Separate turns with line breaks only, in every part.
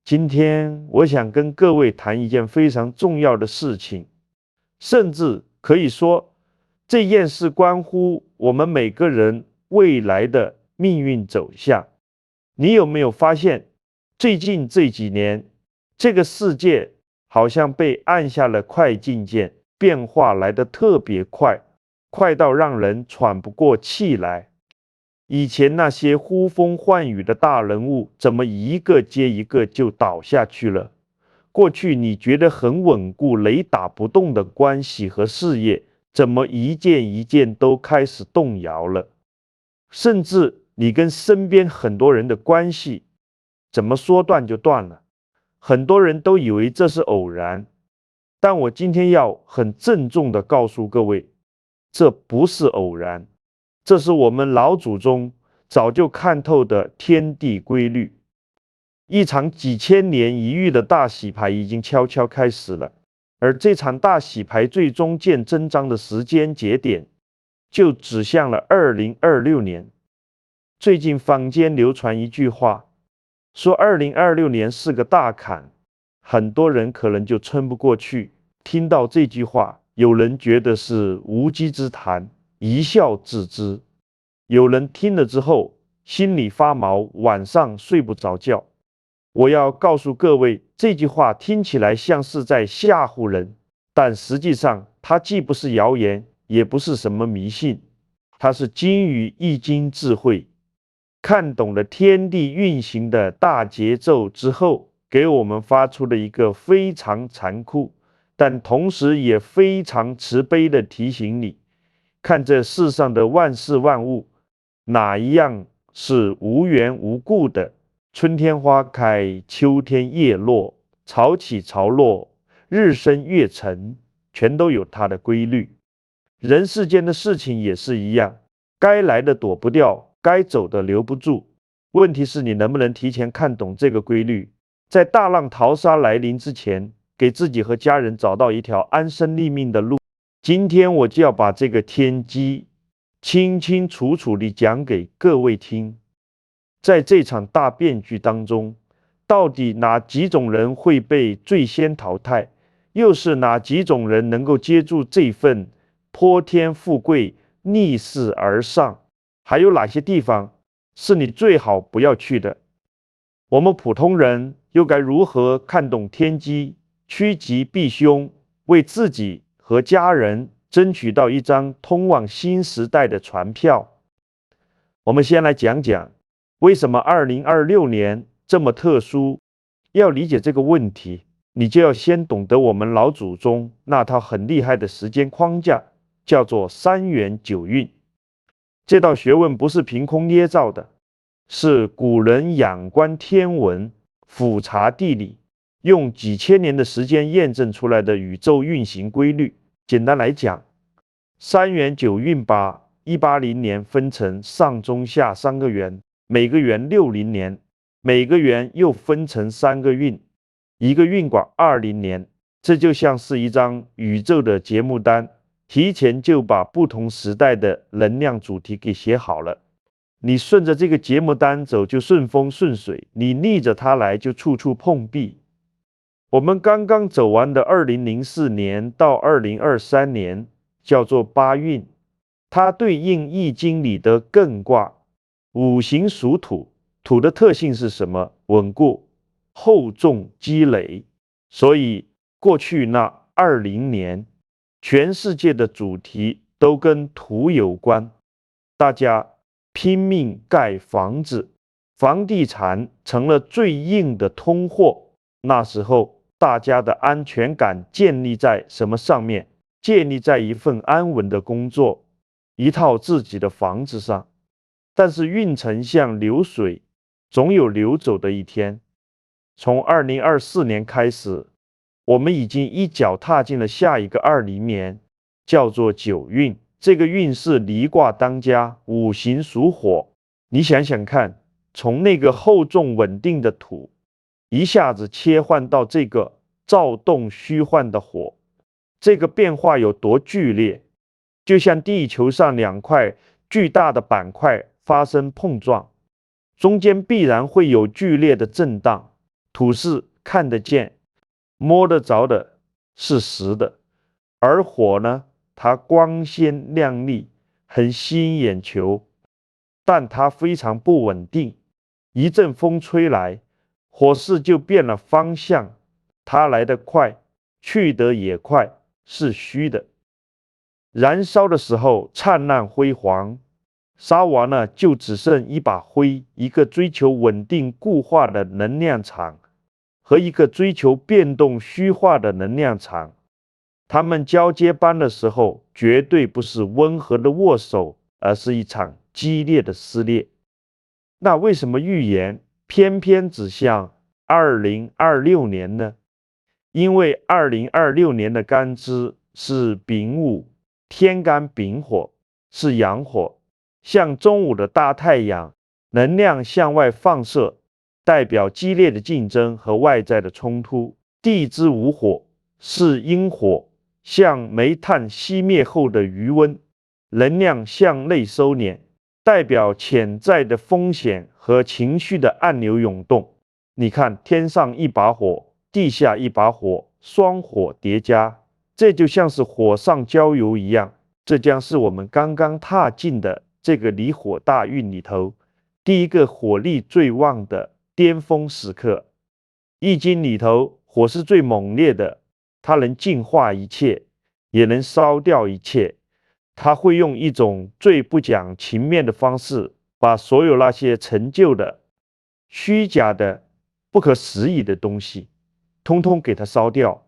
今天我想跟各位谈一件非常重要的事情，甚至可以说，这件事关乎我们每个人未来的命运走向。你有没有发现，最近这几年，这个世界好像被按下了快进键，变化来得特别快，快到让人喘不过气来。以前那些呼风唤雨的大人物，怎么一个接一个就倒下去了？过去你觉得很稳固、雷打不动的关系和事业，怎么一件一件都开始动摇了？甚至你跟身边很多人的关系，怎么说断就断了？很多人都以为这是偶然，但我今天要很郑重地告诉各位，这不是偶然。这是我们老祖宗早就看透的天地规律。一场几千年一遇的大洗牌已经悄悄开始了，而这场大洗牌最终见真章的时间节点，就指向了2026年。最近坊间流传一句话，说2026年是个大坎，很多人可能就撑不过去。听到这句话，有人觉得是无稽之谈，一笑置之；有人听了之后心里发毛，晚上睡不着觉。我要告诉各位，这句话听起来像是在吓唬人，但实际上它既不是谣言，也不是什么迷信，它是基于易经智慧，看懂了天地运行的大节奏之后，给我们发出了一个非常残酷，但同时也非常慈悲的提醒你：看这世上的万事万物，哪一样是无缘无故的？春天花开，秋天叶落，潮起潮落，日升月沉，全都有它的规律。人世间的事情也是一样，该来的躲不掉，该走的留不住。问题是你能不能提前看懂这个规律，在大浪淘沙来临之前，给自己和家人找到一条安身立命的路。今天我就要把这个天机清清楚楚地讲给各位听。在这场大变局当中，到底哪几种人会被最先淘汰？又是哪几种人能够接住这份泼天富贵、逆势而上？还有哪些地方是你最好不要去的？我们普通人又该如何看懂天机，趋吉避凶，为自己和家人争取到一张通往新时代的船票？我们先来讲讲为什么2026年这么特殊。要理解这个问题，你就要先懂得我们老祖宗那套很厉害的时间框架，叫做3元9运。这道学问不是凭空捏造的，是古人仰观天文，俯察地理，用几千年的时间验证出来的宇宙运行规律。简单来讲，3元9运把180年分成上中下3个元，每个元60年，每个元又分成3个运，一个运管20年。这就像是一张宇宙的节目单，提前就把不同时代的能量主题给写好了。你顺着这个节目单走就顺风顺水，你逆着它来就处处碰壁。我们刚刚走完的2004年到2023年叫做8运，它对应易经里的艮卦，五行属土，土的特性是什么？稳固、厚重、积累。所以过去那20年，全世界的主题都跟土有关，大家拼命盖房子，房地产成了最硬的通货。那时候大家的安全感建立在什么上面？建立在一份安稳的工作，一套自己的房子上。但是运程像流水，总有流走的一天。从2024年开始，我们已经一脚踏进了下一个20年，叫做9运。这个运是离卦当家，五行属火。你想想看，从那个厚重稳定的土，一下子切换到这个躁动虚幻的火，这个变化有多剧烈？就像地球上2块巨大的板块发生碰撞，中间必然会有剧烈的震荡。土是看得见、摸得着的，是实的；而火呢，它光鲜亮丽，很吸引眼球，但它非常不稳定。一阵风吹来，火势就变了方向，它来得快，去得也快，是虚的。燃烧的时候灿烂辉煌，烧完了就只剩一把灰，一个追求稳定固化的能量场和一个追求变动虚化的能量场。它们交接般的时候，绝对不是温和的握手，而是一场激烈的撕裂。那为什么预言偏偏指向2026年呢？因为2026年的干支是丙午，天干丙火，是阳火，像中午的大太阳，能量向外放射，代表激烈的竞争和外在的冲突。地支午火，是阴火，像煤炭熄灭后的余温，能量向内收敛，代表潜在的风险和情绪的暗流涌动。你看，天上一把火，地下一把火，双火叠加，这就像是火上浇油一样。这将是我们刚刚踏进的这个离火大运里头第一个火力最旺的巅峰时刻。易经里头，火是最猛烈的，它能净化一切，也能烧掉一切。它会用一种最不讲情面的方式，把所有那些陈旧的、虚假的、不可思议的东西，通通给它烧掉。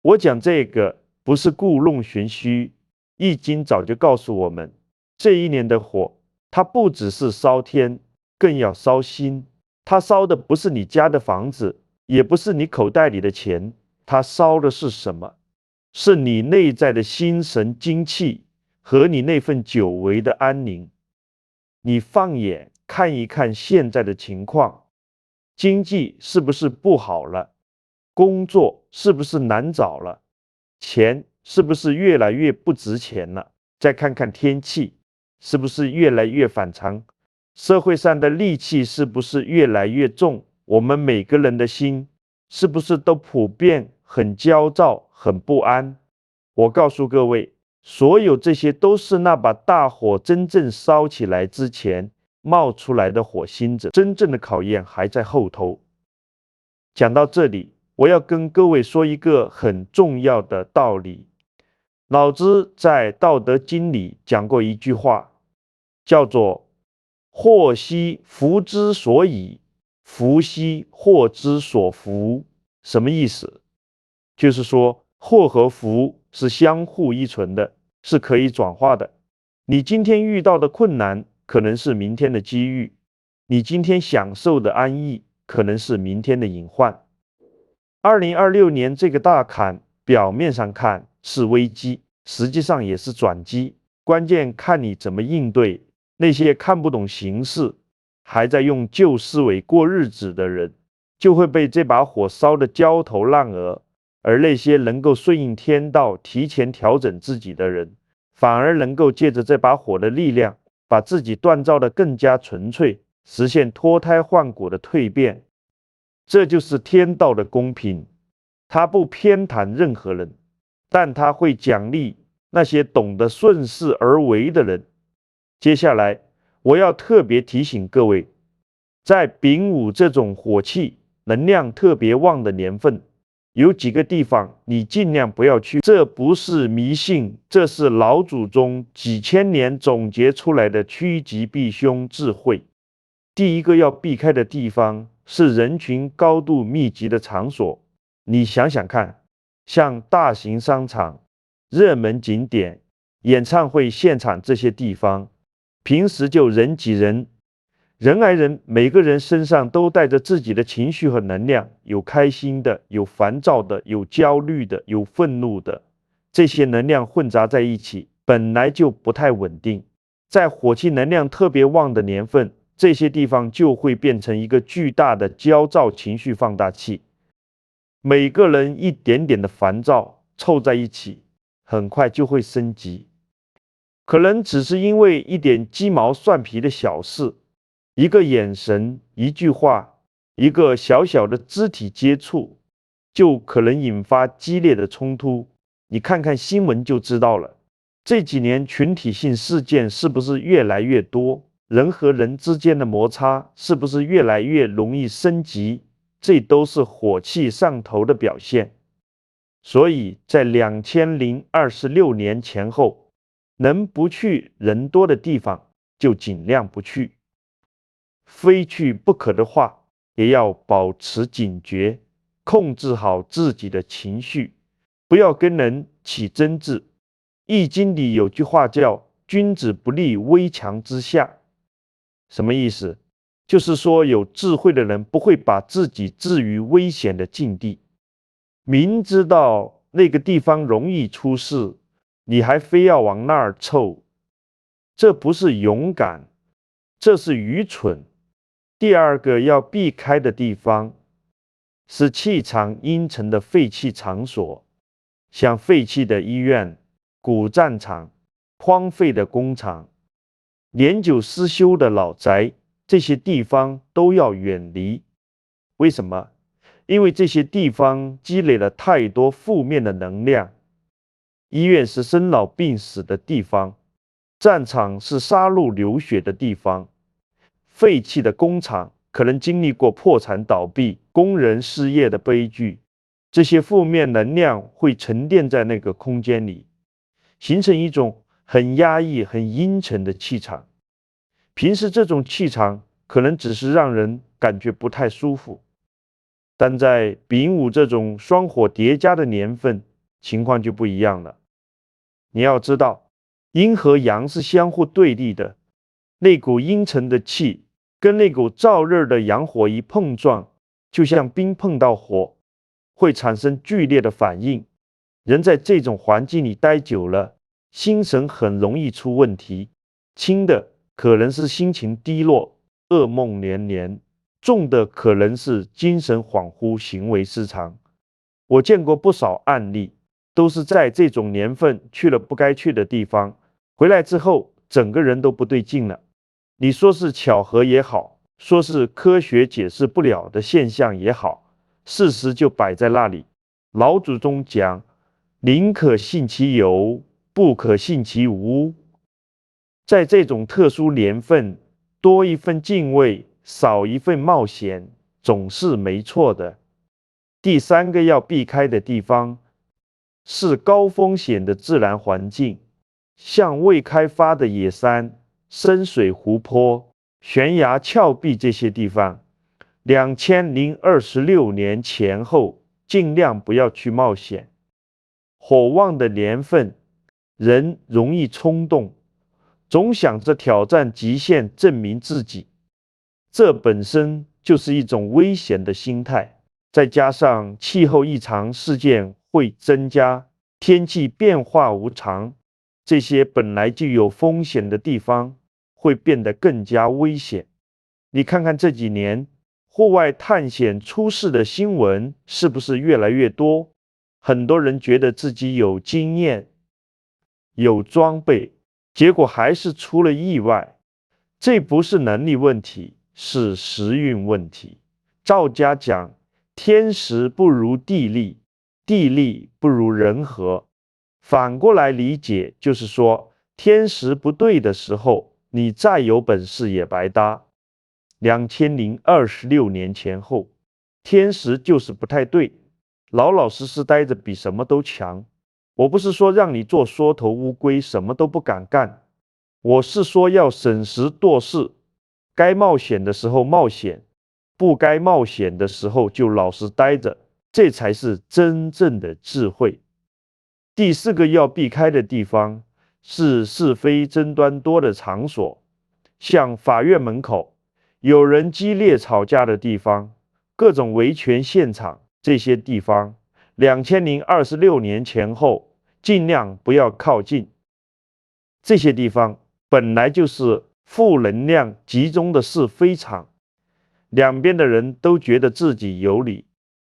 我讲这个不是故弄玄虚，易经早就告诉我们，这一年的火，它不只是烧天，更要烧心。它烧的不是你家的房子，也不是你口袋里的钱，它烧的是什么？是你内在的心神精气和你那份久违的安宁。你放眼看一看现在的情况，经济是不是不好了？工作是不是难找了？钱是不是越来越不值钱了？再看看天气，是不是越来越反常？社会上的戾气是不是越来越重？我们每个人的心是不是都普遍很焦躁、很不安？我告诉各位，所有这些都是那把大火真正烧起来之前冒出来的火星子，真正的考验还在后头。讲到这里，我要跟各位说一个很重要的道理。老子在《道德经》里讲过一句话，叫做“祸兮福之所倚，福兮祸之所伏”。什么意思？就是说，祸和福是相互依存的，是可以转化的。你今天遇到的困难，可能是明天的机遇；你今天享受的安逸，可能是明天的隐患。2026年这个大坎，表面上看是危机，实际上也是转机，关键看你怎么应对。那些看不懂形势，还在用旧思维过日子的人，就会被这把火烧得焦头烂额；而那些能够顺应天道、提前调整自己的人，反而能够借着这把火的力量，把自己锻造得更加纯粹，实现脱胎换骨的蜕变。这就是天道的公平，它不偏袒任何人，但它会奖励那些懂得顺势而为的人。接下来，我要特别提醒各位，在丙午这种火气能量特别旺的年份，有几个地方你尽量不要去。这不是迷信，这是老祖宗几千年总结出来的趋吉避凶智慧。第一个要避开的地方是人群高度密集的场所。你想想看，像大型商场、热门景点、演唱会现场这些地方，平时就人挤人，人挨人，每个人身上都带着自己的情绪和能量，有开心的，有烦躁的，有焦虑的，有愤怒的，这些能量混杂在一起，本来就不太稳定。在火气能量特别旺的年份，这些地方就会变成一个巨大的焦躁情绪放大器，每个人一点点的烦躁凑在一起，很快就会升级。可能只是因为一点鸡毛蒜皮的小事，一个眼神、一句话、一个小小的肢体接触就可能引发激烈的冲突。你看看新闻就知道了。这几年群体性事件是不是越来越多？人和人之间的摩擦是不是越来越容易升级？这都是火气上头的表现。所以在2026年前后，能不去人多的地方就尽量不去，非去不可的话，也要保持警觉，控制好自己的情绪，不要跟人起争执。易经里有句话叫君子不立危墙之下，什么意思？就是说有智慧的人不会把自己置于危险的境地，明知道那个地方容易出事，你还非要往那儿凑，这不是勇敢，这是愚蠢。第二个要避开的地方是气场阴沉的废弃场所，像废弃的医院、古战场、荒废的工厂、年久失修的老宅，这些地方都要远离。为什么？因为这些地方积累了太多负面的能量。医院是生老病死的地方，战场是杀戮流血的地方，废弃的工厂可能经历过破产倒闭、工人失业的悲剧。这些负面能量会沉淀在那个空间里，形成一种很压抑、很阴沉的气场。平时这种气场可能只是让人感觉不太舒服，但在丙午这种双火叠加的年份，情况就不一样了。你要知道，阴和阳是相互对立的，那股阴沉的气跟那股燥热的阳火一碰撞，就像冰碰到火，会产生剧烈的反应。人在这种环境里待久了，心神很容易出问题，轻的可能是心情低落、噩梦连连，重的可能是精神恍惚、行为失常。我见过不少案例，都是在这种年份去了不该去的地方，回来之后整个人都不对劲了。你说是巧合也好，说是科学解释不了的现象也好，事实就摆在那里。老祖宗讲，宁可信其有，不可信其无。在这种特殊年份，多一份敬畏，少一份冒险，总是没错的。第三个要避开的地方是高风险的自然环境，像未开发的野山、深水湖泊、悬崖峭壁这些地方。2026年前后，尽量不要去冒险。火旺的年份，人容易冲动，总想着挑战极限，证明自己，这本身就是一种危险的心态。再加上气候异常事件会增加，天气变化无常，这些本来就有风险的地方会变得更加危险。你看看这几年户外探险出事的新闻是不是越来越多？很多人觉得自己有经验、有装备，结果还是出了意外。这不是能力问题，是时运问题。赵家讲，天时不如地利，地利不如人和。反过来理解，就是说，天时不对的时候，你再有本事也白搭。2026年前后，天时就是不太对，老老实实待着比什么都强。我不是说让你做缩头乌龟，什么都不敢干，我是说要审时度势，该冒险的时候冒险，不该冒险的时候就老实待着，这才是真正的智慧。第四个要避开的地方是是非争端多的场所，像法院门口、有人激烈吵架的地方、各种维权现场，这些地方2026年前后尽量不要靠近。这些地方本来就是负能量集中的是非场，两边的人都觉得自己有理，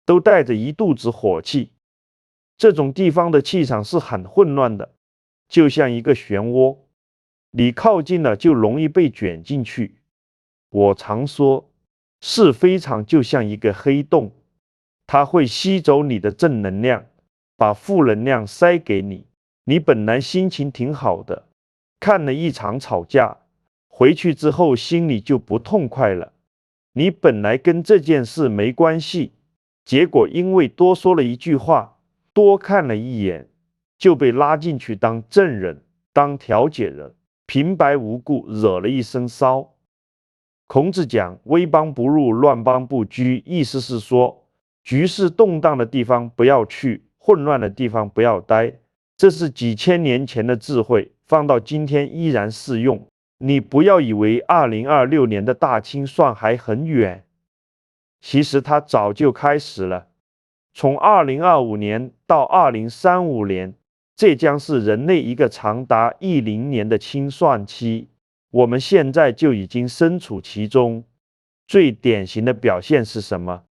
都带着一肚子火气。这种地方的气场是很混乱的，就像一个漩涡，你靠近了就容易被卷进去。我常说，是非场就像一个黑洞，它会吸走你的正能量，把负能量塞给你。你本来心情挺好的，看了一场吵架，回去之后心里就不痛快了。你本来跟这件事没关系，结果因为多说了一句话，多看了一眼，就被拉进去当证人，当调解人，平白无故惹了一身骚。孔子讲危邦不入，乱邦不居，意思是说，局势动荡的地方不要去，混乱的地方不要待。这是几千年前的智慧，放到今天依然适用。你不要以为2026年的大清算还很远，其实它早就开始了。从2025年到2035年，这将是人类一个长达10年的清算期。我们现在就已经身处其中。最典型的表现是什么？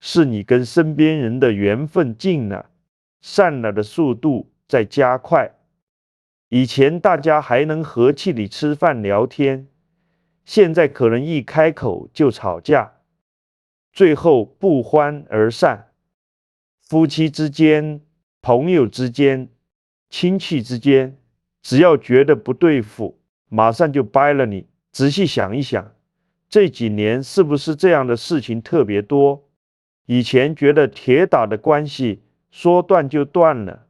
是你跟身边人的缘分近了，散了的速度在加快。以前大家还能和气里吃饭聊天，现在可能一开口就吵架，最后不欢而散。夫妻之间、朋友之间、亲戚之间，只要觉得不对付，马上就掰了你。仔细想一想，这几年是不是这样的事情特别多？以前觉得铁打的关系说断就断了，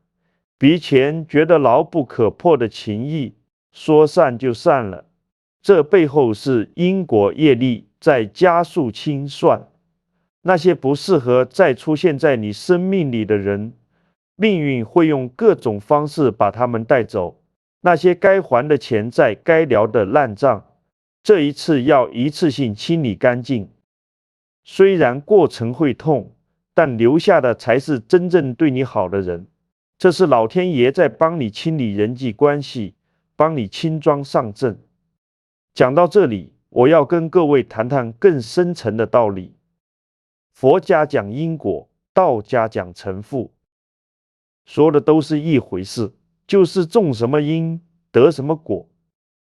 比前觉得牢不可破的情谊说散就散了。这背后是因果业力在加速清算。那些不适合再出现在你生命里的人，命运会用各种方式把他们带走。那些该还的钱债、该聊的烂账，这一次要一次性清理干净。虽然过程会痛，但留下的才是真正对你好的人。这是老天爷在帮你清理人际关系，帮你轻装上阵。讲到这里，我要跟各位谈谈更深层的道理。佛家讲因果，道家讲成负，说的都是一回事，就是种什么因得什么果。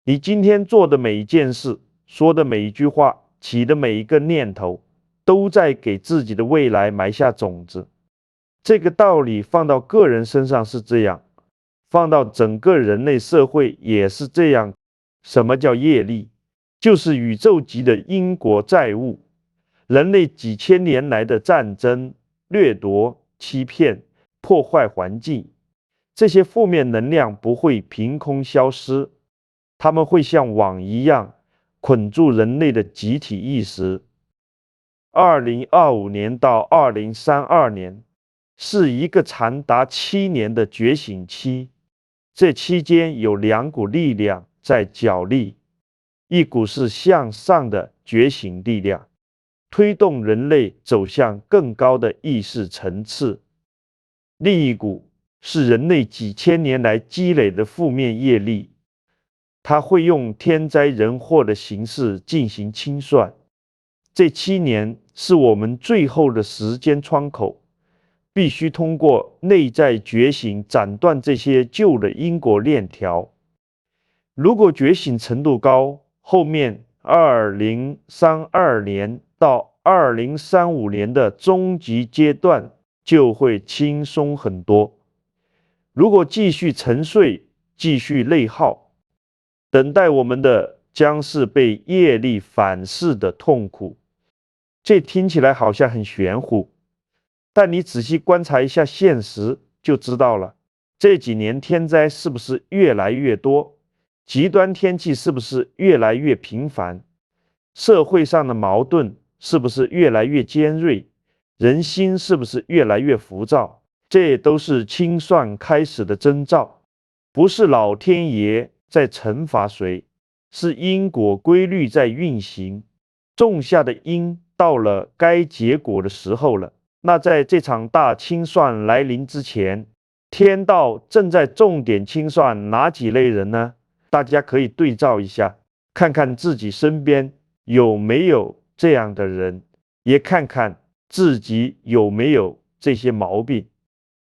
你今天做的每一件事，说的每一句话，起的每一个念头，都在给自己的未来埋下种子。这个道理放到个人身上是这样，放到整个人类社会也是这样。什么叫业力？就是宇宙级的因果债务。人类几千年来的战争、掠夺、欺骗、破坏环境，这些负面能量不会凭空消失，它们会像网一样捆住人类的集体意识。2025年到2032年是一个长达7年的觉醒期，这期间有2股力量在角力，一股是向上的觉醒力量，推动人类走向更高的意识层次，另一股是人类几千年来积累的负面业力，它会用天灾人祸的形式进行清算。这7年是我们最后的时间窗口，必须通过内在觉醒斩断这些旧的因果链条。如果觉醒程度高，后面2032年到2035年的终极阶段就会轻松很多。如果继续沉睡，继续内耗，等待我们的将是被业力反噬的痛苦。这听起来好像很玄乎，但你仔细观察一下现实就知道了。这几年天灾是不是越来越多？极端天气是不是越来越频繁？社会上的矛盾是不是越来越尖锐？人心是不是越来越浮躁？这都是清算开始的征兆。不是老天爷在惩罚谁，是因果规律在运行。种下的因到了该结果的时候了。那在这场大清算来临之前，天道正在重点清算哪几类人呢？大家可以对照一下，看看自己身边有没有这样的人，也看看自己有没有这些毛病。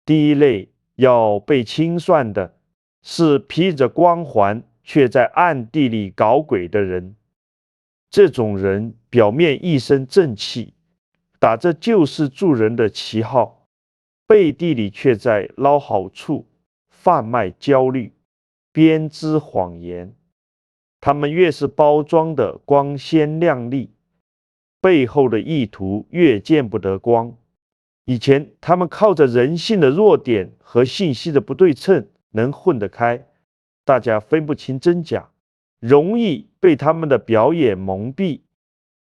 第一类要被清算的是披着光环却在暗地里搞鬼的人。这种人表面一身正气，打着救世助人的旗号，背地里却在捞好处、贩卖焦虑、编织谎言。他们越是包装的光鲜亮丽，背后的意图越见不得光。以前他们靠着人性的弱点和信息的不对称能混得开，大家分不清真假，容易被他们的表演蒙蔽。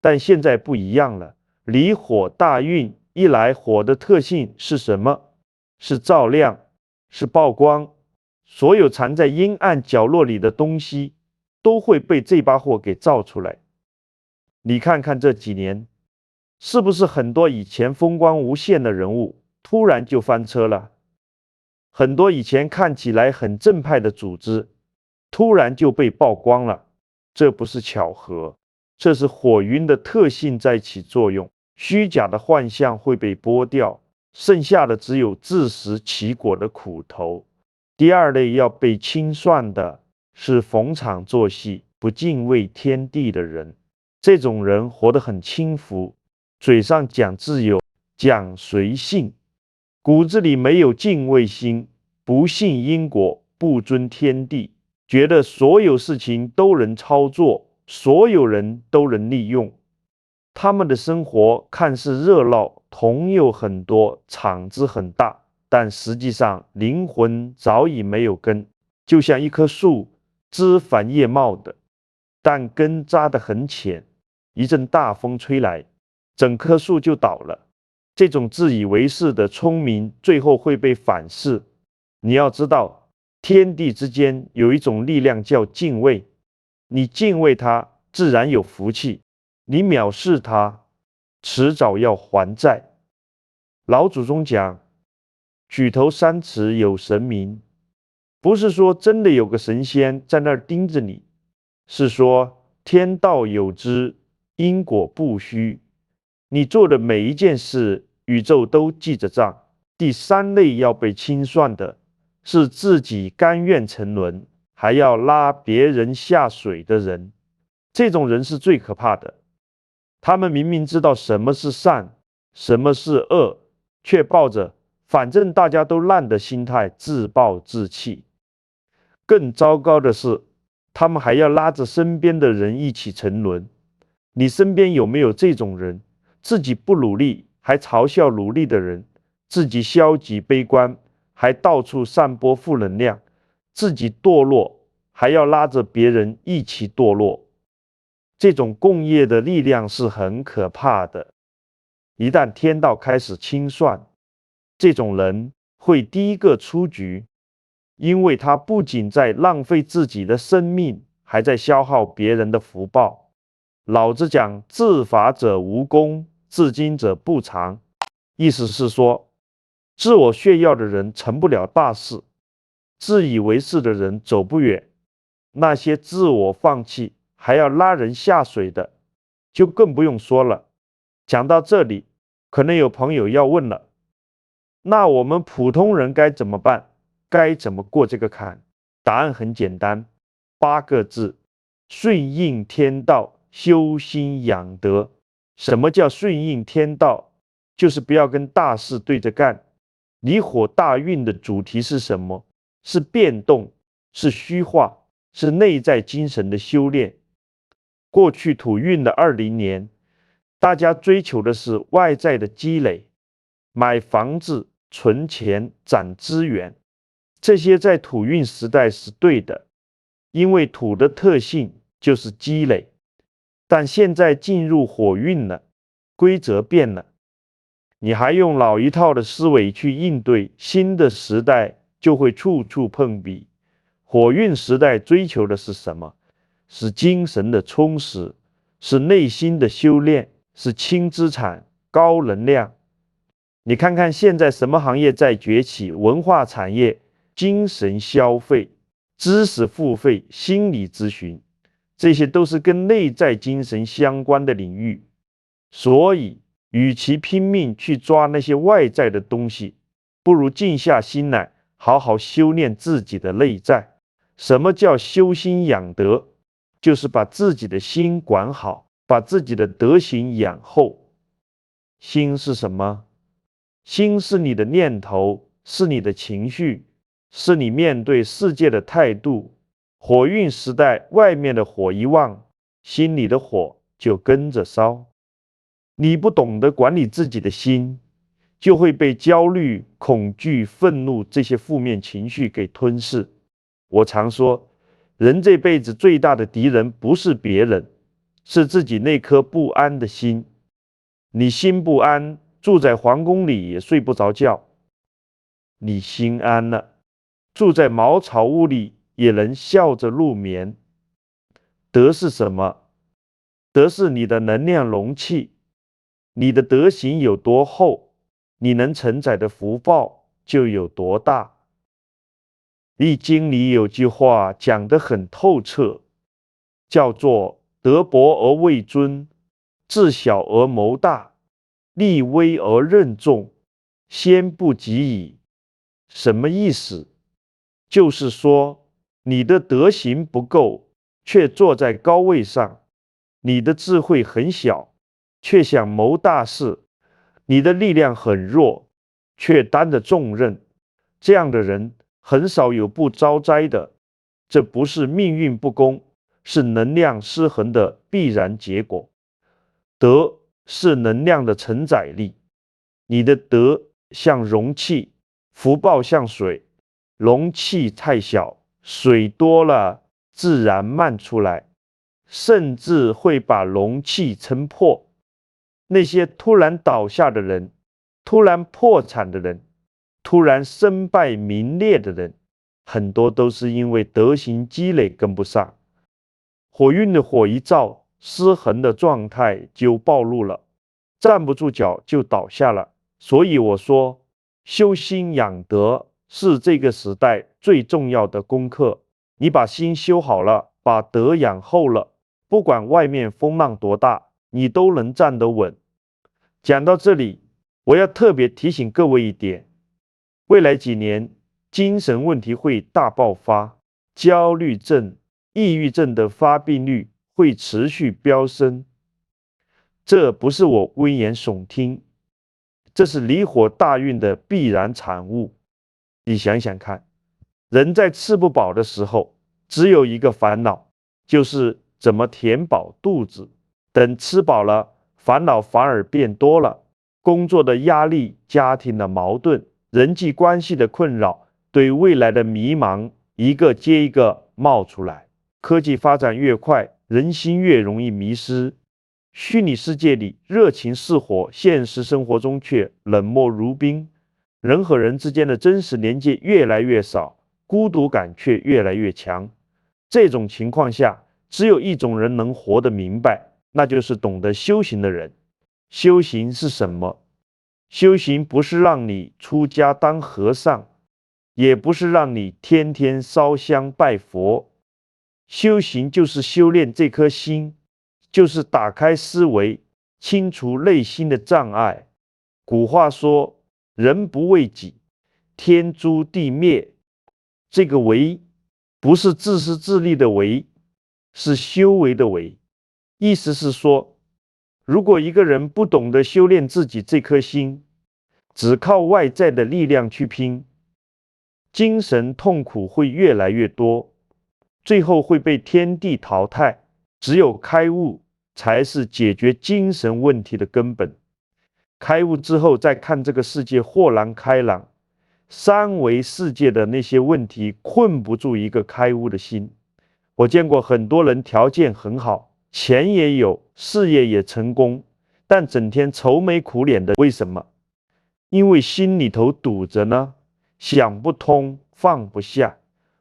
但现在不一样了，离火大运一来，火的特性是什么？是照亮，是曝光。所有藏在阴暗角落里的东西，都会被这把火给照出来。你看看这几年，是不是很多以前风光无限的人物，突然就翻车了？很多以前看起来很正派的组织，突然就被曝光了。这不是巧合，这是火云的特性在起作用。虚假的幻象会被剥掉，剩下的只有自食其果的苦头。第二类要被清算的是逢场作戏、不敬畏天地的人。这种人活得很轻浮，嘴上讲自由，讲随性，骨子里没有敬畏心，不信因果，不尊天地，觉得所有事情都能操作，所有人都能利用。他们的生活看似热闹，铜有很多，场子很大，但实际上灵魂早已没有根，就像一棵树，枝繁叶茂的，但根扎得很浅，一阵大风吹来，整棵树就倒了。这种自以为是的聪明，最后会被反噬。你要知道，天地之间有一种力量叫敬畏，你敬畏它，自然有福气。你藐视他，迟早要还债。老祖宗讲，举头三尺有神明，不是说真的有个神仙在那儿盯着你，是说天道有知，因果不虚。你做的每一件事，宇宙都记着账。第三类要被清算的是自己甘愿沉沦，还要拉别人下水的人。这种人是最可怕的。他们明明知道什么是善，什么是恶，却抱着反正大家都烂的心态自暴自弃。更糟糕的是，他们还要拉着身边的人一起沉沦。你身边有没有这种人？自己不努力，还嘲笑努力的人；自己消极悲观，还到处散播负能量；自己堕落，还要拉着别人一起堕落。这种共业的力量是很可怕的。一旦天道开始清算，这种人会第一个出局，因为他不仅在浪费自己的生命，还在消耗别人的福报。老子讲，自法者无功，自矜者不长。意思是说，自我炫耀的人成不了大事，自以为是的人走不远。那些自我放弃还要拉人下水的，就更不用说了。讲到这里，可能有朋友要问了，那我们普通人该怎么办？该怎么过这个坎？答案很简单，8个字：顺应天道，修心养德。什么叫顺应天道？就是不要跟大事对着干。离火大运的主题是什么？是变动，是虚化，是内在精神的修炼。过去土运的20年，大家追求的是外在的积累，买房子、存钱、攒资源，这些在土运时代是对的，因为土的特性就是积累。但现在进入火运了，规则变了，你还用老一套的思维去应对新的时代，就会处处碰壁。火运时代追求的是什么？是精神的充实，是内心的修炼，是轻资产、高能量。你看看现在什么行业在崛起？文化产业、精神消费、知识付费、心理咨询，这些都是跟内在精神相关的领域。所以与其拼命去抓那些外在的东西，不如静下心来，好好修炼自己的内在。什么叫修心养德？就是把自己的心管好，把自己的德行养厚。心是什么？心是你的念头，是你的情绪，是你面对世界的态度。火运时代，外面的火一旺，心里的火就跟着烧。你不懂得管理自己的心，就会被焦虑、恐惧、愤怒这些负面情绪给吞噬。我常说，人这辈子最大的敌人不是别人，是自己那颗不安的心。你心不安，住在皇宫里也睡不着觉；你心安了，住在茅草屋里也能笑着入眠。德是什么？德是你的能量容器，你的德行有多厚，你能承载的福报就有多大。易经里有句话讲得很透彻，叫做德薄而位尊，智小而谋大，力微而任重，先不及矣。什么意思？就是说，你的德行不够，却坐在高位上；你的智慧很小，却想谋大事；你的力量很弱，却担着重任。这样的人很少有不招灾的，这不是命运不公，是能量失衡的必然结果。德是能量的承载力，你的德像容器，福报像水，容器太小，水多了自然漫出来，甚至会把容器撑破。那些突然倒下的人，突然破产的人，突然身败名裂的人，很多都是因为德行积累跟不上。火运的火一照，失衡的状态就暴露了，站不住脚就倒下了。所以我说，修心养德是这个时代最重要的功课。你把心修好了，把德养厚了，不管外面风浪多大，你都能站得稳。讲到这里，我要特别提醒各位一点，未来几年精神问题会大爆发，焦虑症、抑郁症的发病率会持续飙升。这不是我危言耸听，这是离火大运的必然产物。你想想看，人在吃不饱的时候，只有一个烦恼，就是怎么填饱肚子。等吃饱了，烦恼反而变多了，工作的压力、家庭的矛盾、人际关系的困扰、对未来的迷茫，一个接一个冒出来。科技发展越快，人心越容易迷失。虚拟世界里热情似火，现实生活中却冷漠如冰。人和人之间的真实连接越来越少，孤独感却越来越强。这种情况下，只有一种人能活得明白，那就是懂得修行的人。修行是什么？修行不是让你出家当和尚，也不是让你天天烧香拜佛。修行就是修炼这颗心，就是打开思维，清除内心的障碍。古话说，人不为己，天诛地灭。这个为不是自私自利的为，是修为的为。意思是说，如果一个人不懂得修炼自己这颗心，只靠外在的力量去拼，精神痛苦会越来越多，最后会被天地淘汰。只有开悟才是解决精神问题的根本。开悟之后再看这个世界，豁然开朗。三维世界的那些问题困不住一个开悟的心。我见过很多人条件很好，钱也有，事业也成功，但整天愁眉苦脸的，为什么？因为心里头堵着呢，想不通，放不下。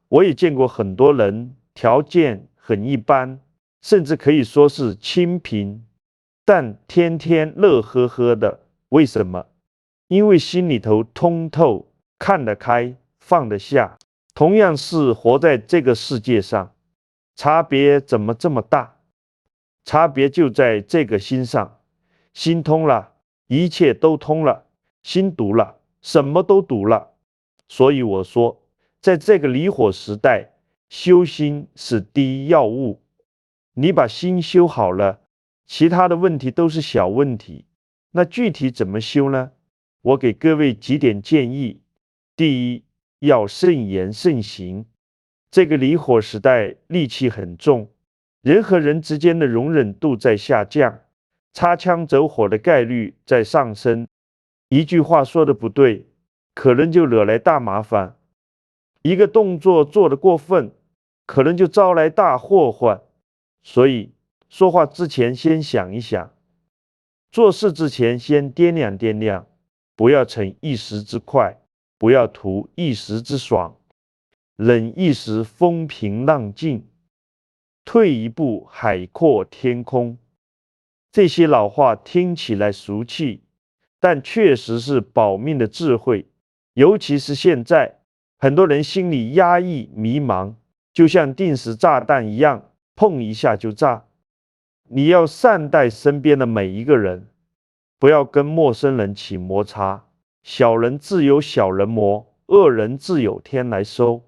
我也见过很多人条件很一般，甚至可以说是清贫，但天天乐呵呵的，为什么？因为心里头通透，看得开，放得下。同样是活在这个世界上，差别怎么这么大？差别就在这个心上。心通了，一切都通了；心堵了，什么都堵了。所以我说，在这个离火时代，修心是第一要务。你把心修好了，其他的问题都是小问题。那具体怎么修呢？我给各位几点建议。第一，要慎言慎行。这个离火时代戾气很重，人和人之间的容忍度在下降，擦枪走火的概率在上升。一句话说的不对，可能就惹来大麻烦；一个动作做得过分，可能就招来大祸患。所以说话之前先想一想，做事之前先掂量掂量，不要逞一时之快，不要图一时之爽。忍一时风平浪静，退一步海阔天空。这些老话听起来俗气，但确实是保命的智慧。尤其是现在，很多人心里压抑迷茫，就像定时炸弹一样，碰一下就炸。你要善待身边的每一个人，不要跟陌生人起摩擦。小人自有小人磨，恶人自有天来收。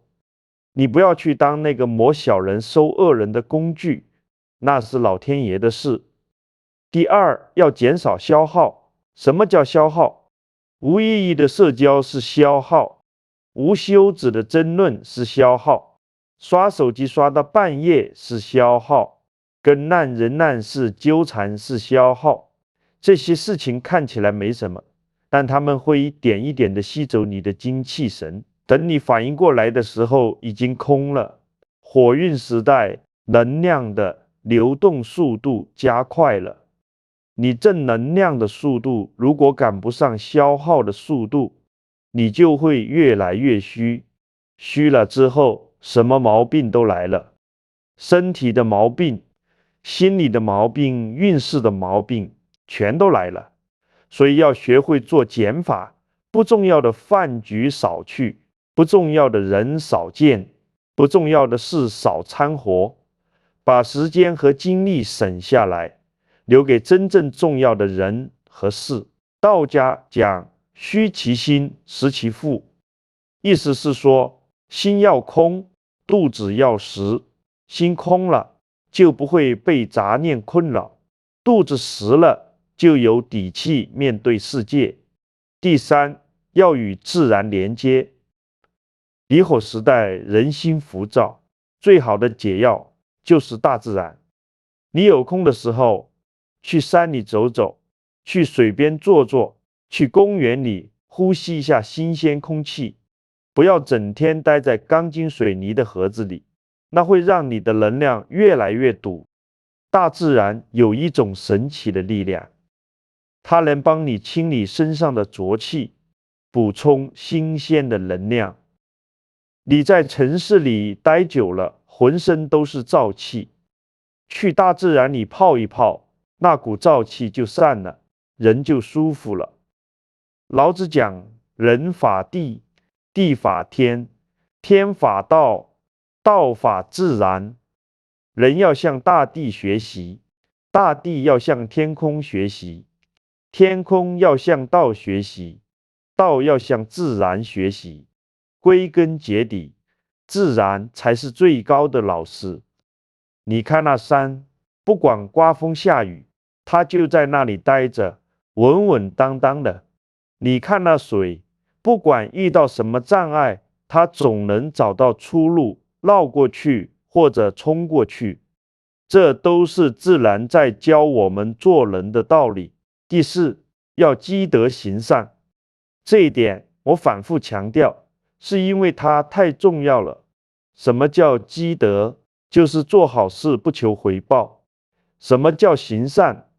你不要去当那个磨小人收恶人的工具，那是老天爷的事。第二，要减少消耗。什么叫消耗？无意义的社交是消耗，无休止的争论是消耗，刷手机刷到半夜是消耗，跟烂人烂事纠缠是消耗。这些事情看起来没什么，但他们会一点一点地吸走你的精气神。等你反应过来的时候，已经空了。火运时代，能量的流动速度加快了。你正能量的速度如果赶不上消耗的速度，你就会越来越虚。虚了之后，什么毛病都来了，身体的毛病、心理的毛病、运势的毛病，全都来了。所以要学会做减法，不重要的饭局少去，不重要的人少见，不重要的事少掺和，把时间和精力省下来，留给真正重要的人和事。道家讲虚其心，实其腹，意思是说心要空，肚子要实。心空了，就不会被杂念困扰；肚子实了，就有底气面对世界。第三，要与自然连接。离火时代人心浮躁，最好的解药就是大自然。你有空的时候，去山里走走，去水边坐坐，去公园里呼吸一下新鲜空气。不要整天待在钢筋水泥的盒子里，那会让你的能量越来越堵。大自然有一种神奇的力量，它能帮你清理身上的浊气，补充新鲜的能量。你在城市里待久了，浑身都是燥气，去大自然里泡一泡，那股燥气就散了，人就舒服了。老子讲人法地，地法天，天法道，道法自然。人要向大地学习，大地要向天空学习，天空要向道学习，道要向自然学习。归根结底，自然才是最高的老师。你看那山，不管刮风下雨，它就在那里待着，稳稳当当的。你看那水，不管遇到什么障碍，它总能找到出路，绕过去或者冲过去。这都是自然在教我们做人的道理。第四，要积德行善。这一点我反复强调，是因为它太重要了。什么叫积德？就是做好事不求回报。什么叫行善？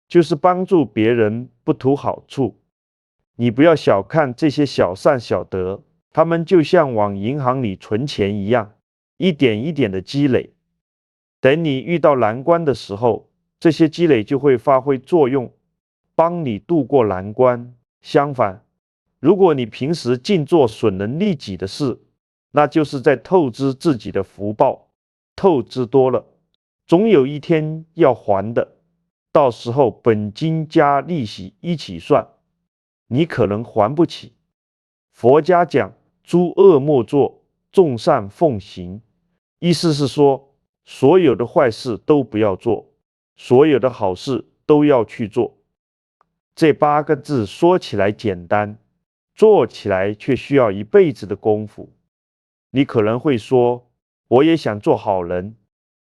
就是帮助别人不图好处。你不要小看这些小善小德，他们就像往银行里存钱一样，一点一点的积累。等你遇到难关的时候，这些积累就会发挥作用，帮你度过难关。相反，如果你平时净做损人利己的事，那就是在透支自己的福报，透支多了，总有一天要还的，到时候本金加利息一起算，你可能还不起。佛家讲诸恶莫作，众善奉行，意思是说所有的坏事都不要做，所有的好事都要去做。这8个字说起来简单，做起来却需要一辈子的功夫。你可能会说，我也想做好人，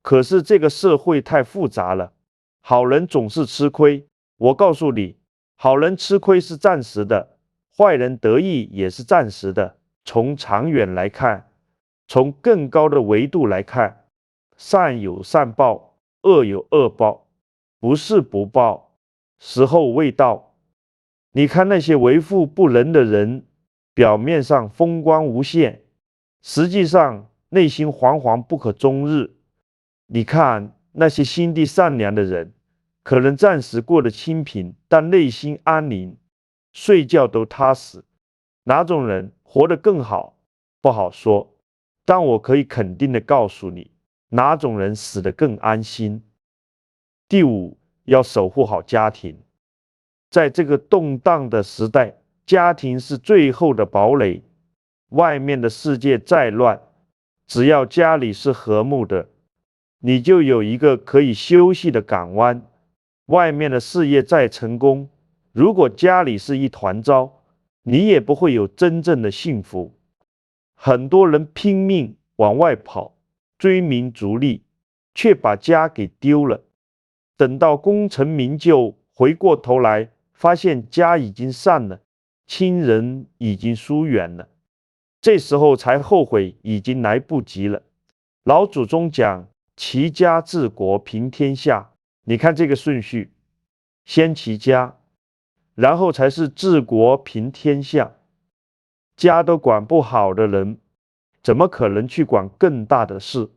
可是这个社会太复杂了，好人总是吃亏。我告诉你，好人吃亏是暂时的，坏人得意也是暂时的。从长远来看，从更高的维度来看，善有善报，恶有恶报，不是不报，时候未到。你看那些为富不仁的人，表面上风光无限，实际上内心惶惶不可终日。你看那些心地善良的人，可能暂时过得清贫，但内心安宁，睡觉都踏实。哪种人活得更好，不好说，但我可以肯定地告诉你，哪种人死得更安心。第5，要守护好家庭。在这个动荡的时代，家庭是最后的堡垒。外面的世界再乱，只要家里是和睦的，你就有一个可以休息的港湾。外面的事业再成功，如果家里是一团糟，你也不会有真正的幸福。很多人拼命往外跑，追名逐利，却把家给丢了。等到功成名就，回过头来，发现家已经散了，亲人已经疏远了，这时候才后悔，已经来不及了。老祖宗讲齐家治国平天下，你看这个顺序，先齐家，然后才是治国平天下。家都管不好的人，怎么可能去管更大的事？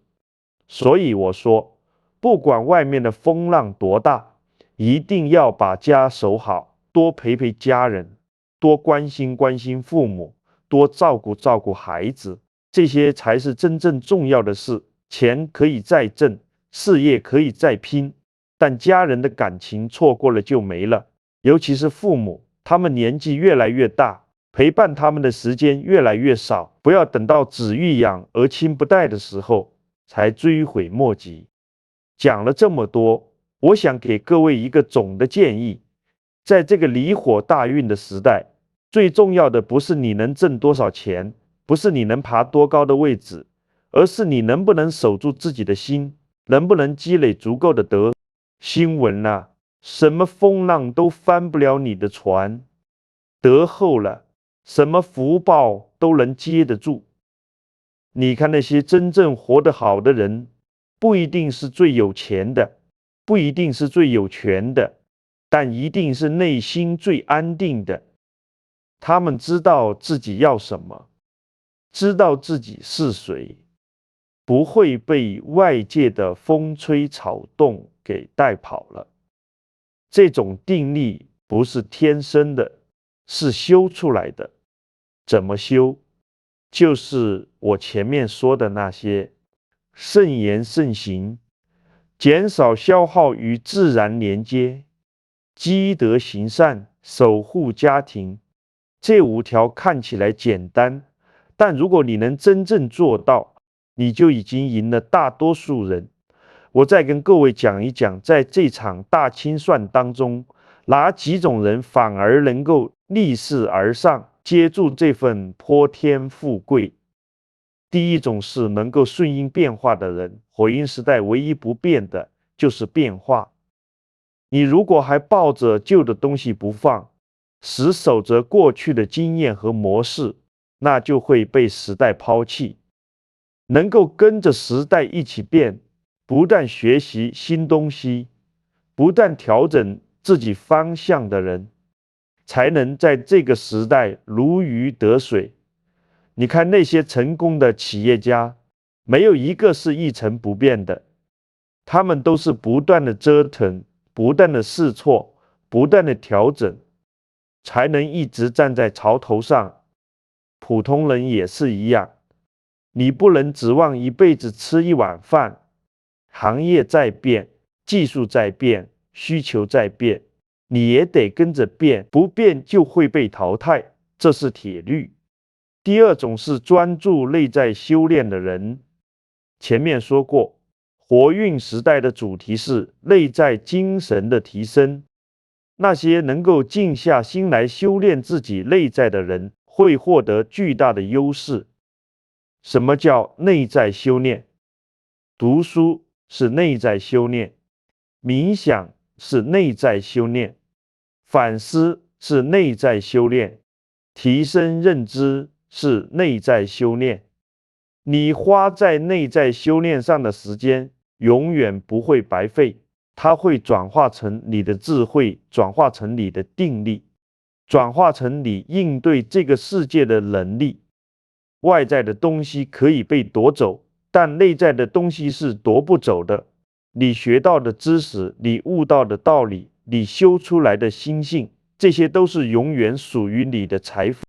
所以我说，不管外面的风浪多大，一定要把家守好，多陪陪家人，多关心关心父母，多照顾照顾孩子，这些才是真正重要的事。钱可以再挣，事业可以再拼，但家人的感情错过了就没了。尤其是父母，他们年纪越来越大，陪伴他们的时间越来越少，不要等到子欲养而亲不待的时候才追悔莫及。讲了这么多，我想给各位一个总的建议，在这个离火大运的时代，最重要的不是你能挣多少钱，不是你能爬多高的位置，而是你能不能守住自己的心，能不能积累足够的德。新闻啊，什么风浪都翻不了你的船，德厚了，什么福报都能接得住。你看那些真正活得好的人，不一定是最有钱的，不一定是最有权的，但一定是内心最安定的。他们知道自己要什么，知道自己是谁，不会被外界的风吹草动给带跑了。这种定力不是天生的，是修出来的。怎么修？就是我前面说的那些：慎言慎行，减少消耗与自然连接，积德行善，守护家庭。这5条看起来简单，但如果你能真正做到，你就已经赢了大多数人。我再跟各位讲一讲，在这场大清算当中，哪几种人反而能够逆势而上，接住这份泼天富贵。第一种是能够顺应变化的人。火阴时代唯一不变的就是变化。你如果还抱着旧的东西不放，死守着过去的经验和模式，那就会被时代抛弃。能够跟着时代一起变，不断学习新东西，不断调整自己方向的人，才能在这个时代如鱼得水。你看那些成功的企业家，没有一个是一成不变的，他们都是不断的折腾，不断的试错，不断的调整，才能一直站在潮头上。普通人也是一样，你不能指望一辈子吃一碗饭。行业在变，技术在变，需求在变，你也得跟着变，不变就会被淘汰，这是铁律。第二种是专注内在修炼的人。前面说过，活运时代的主题是内在精神的提升。那些能够静下心来修炼自己内在的人，会获得巨大的优势。什么叫内在修炼？读书是内在修炼，冥想是内在修炼，反思是内在修炼，提升认知是内在修炼。你花在内在修炼上的时间永远不会白费，它会转化成你的智慧，转化成你的定力，转化成你应对这个世界的能力。外在的东西可以被夺走，但内在的东西是夺不走的。你学到的知识，你悟到的道理，你修出来的心性，这些都是永远属于你的财富。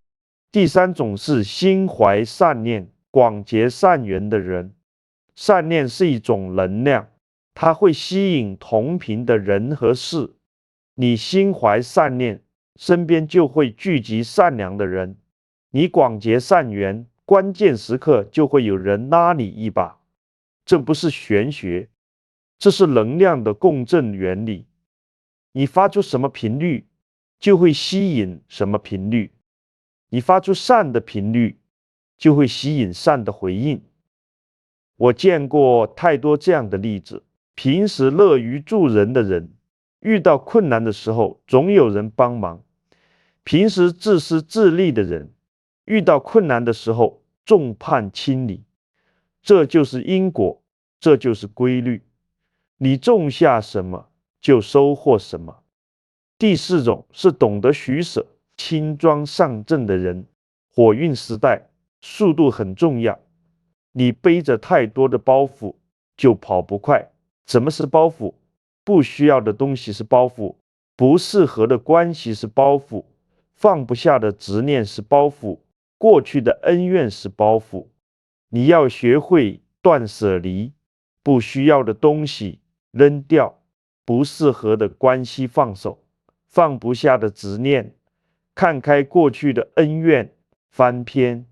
第三种是心怀善念、广结善缘的人。善念是一种能量，它会吸引同频的人和事。你心怀善念，身边就会聚集善良的人。你广结善缘，关键时刻就会有人拉你一把。这不是玄学，这是能量的共振原理。你发出什么频率，就会吸引什么频率。你发出善的频率，就会吸引善的回应。我见过太多这样的例子，平时乐于助人的人，遇到困难的时候总有人帮忙；平时自私自利的人，遇到困难的时候众叛亲离。这就是因果，这就是规律。你种下什么，就收获什么。第四种是懂得取舍、轻装上阵的人。火运时代，速度很重要。你背着太多的包袱，就跑不快。什么是包袱？不需要的东西是包袱，不适合的关系是包袱，放不下的执念是包袱，过去的恩怨是包袱。你要学会断舍离，不需要的东西扔掉，不适合的关系放手，放不下的执念，看开过去的恩怨，翻篇。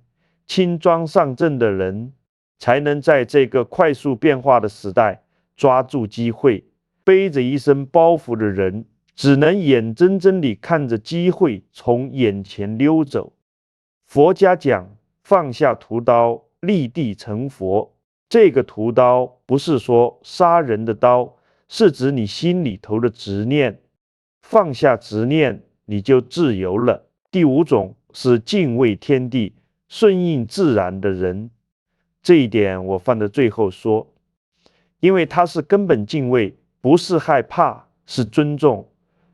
轻装上阵的人，才能在这个快速变化的时代抓住机会。背着一身包袱的人，只能眼睁睁地看着机会从眼前溜走。佛家讲放下屠刀，立地成佛。这个屠刀不是说杀人的刀，是指你心里头的执念。放下执念，你就自由了。第五种是敬畏天地、顺应自然的人。这一点我放在最后说，因为它是根本敬畏，不是害怕，是尊重。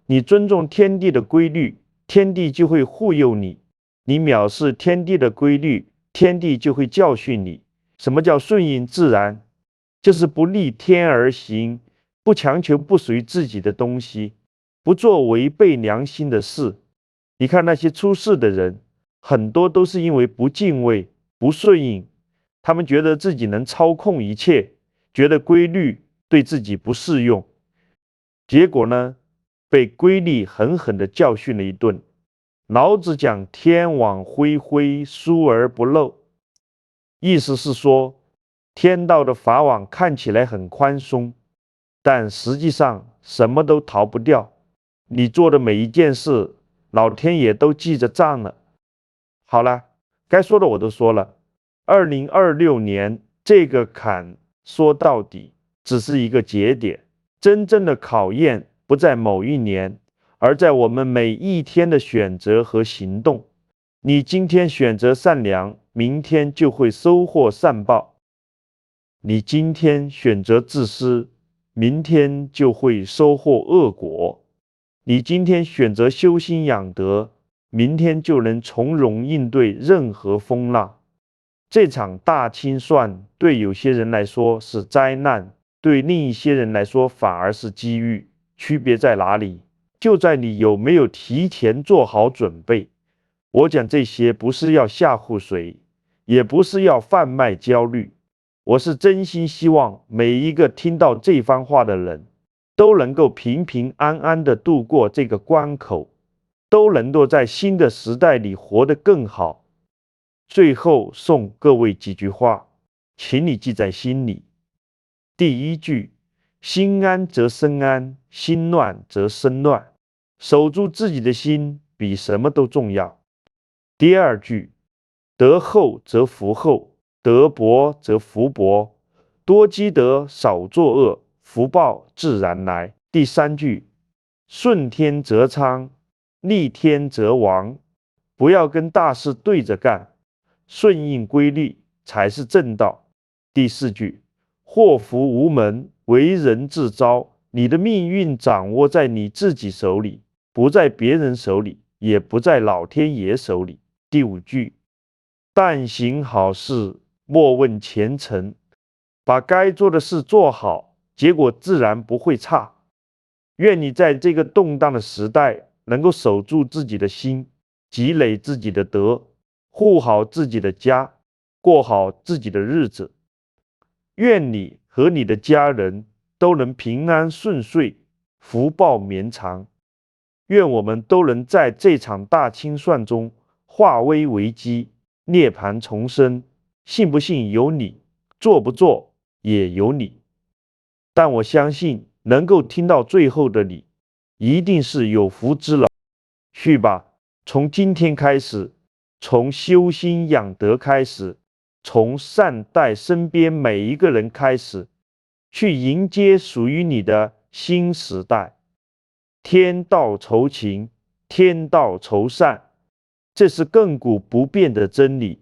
你尊重天地的规律，天地就会护佑你；你藐视天地的规律，天地就会教训你。什么叫顺应自然？就是不逆天而行，不强求不属于自己的东西，不做违背良心的事。你看那些出事的人，很多都是因为不敬畏、不顺应，他们觉得自己能操控一切，觉得规律对自己不适用，结果呢，被规律狠狠地教训了一顿。老子讲天网恢恢，疏而不漏，意思是说，天道的法网看起来很宽松，但实际上什么都逃不掉。你做的每一件事，老天爷都记着账了。好了，该说的我都说了。2026年这个坎说到底只是一个节点，真正的考验不在某一年，而在我们每一天的选择和行动。你今天选择善良，明天就会收获善报；你今天选择自私，明天就会收获恶果；你今天选择修心养德，明天就能从容应对任何风浪。这场大清算对有些人来说是灾难，对另一些人来说反而是机遇。区别在哪里？就在你有没有提前做好准备。我讲这些不是要吓唬谁，也不是要贩卖焦虑，我是真心希望每一个听到这番话的人都能够平平安安地度过这个关口，都能够在新的时代里活得更好。最后送各位几句话，请你记在心里。第一句，心安则身安，心乱则身乱。守住自己的心比什么都重要。第二句，得厚则福厚，得薄则福薄。多积德，少作恶，福报自然来。第三句，顺天则昌，逆天则亡。不要跟大事对着干，顺应规律才是正道。第四句，祸福无门，为人自招。你的命运掌握在你自己手里，不在别人手里，也不在老天爷手里。第五句，但行好事，莫问前程。把该做的事做好，结果自然不会差。愿你在这个动荡的时代，能够守住自己的心，积累自己的德，护好自己的家，过好自己的日子。愿你和你的家人都能平安顺遂，福报绵长。愿我们都能在这场大清算中化危为机，涅槃重生。信不信由你，做不做也由你。但我相信，能够听到最后的你，一定是有福之人。去吧，从今天开始，从修心养德开始，从善待身边每一个人开始，去迎接属于你的新时代。天道酬勤，天道酬善，这是亘古不变的真理。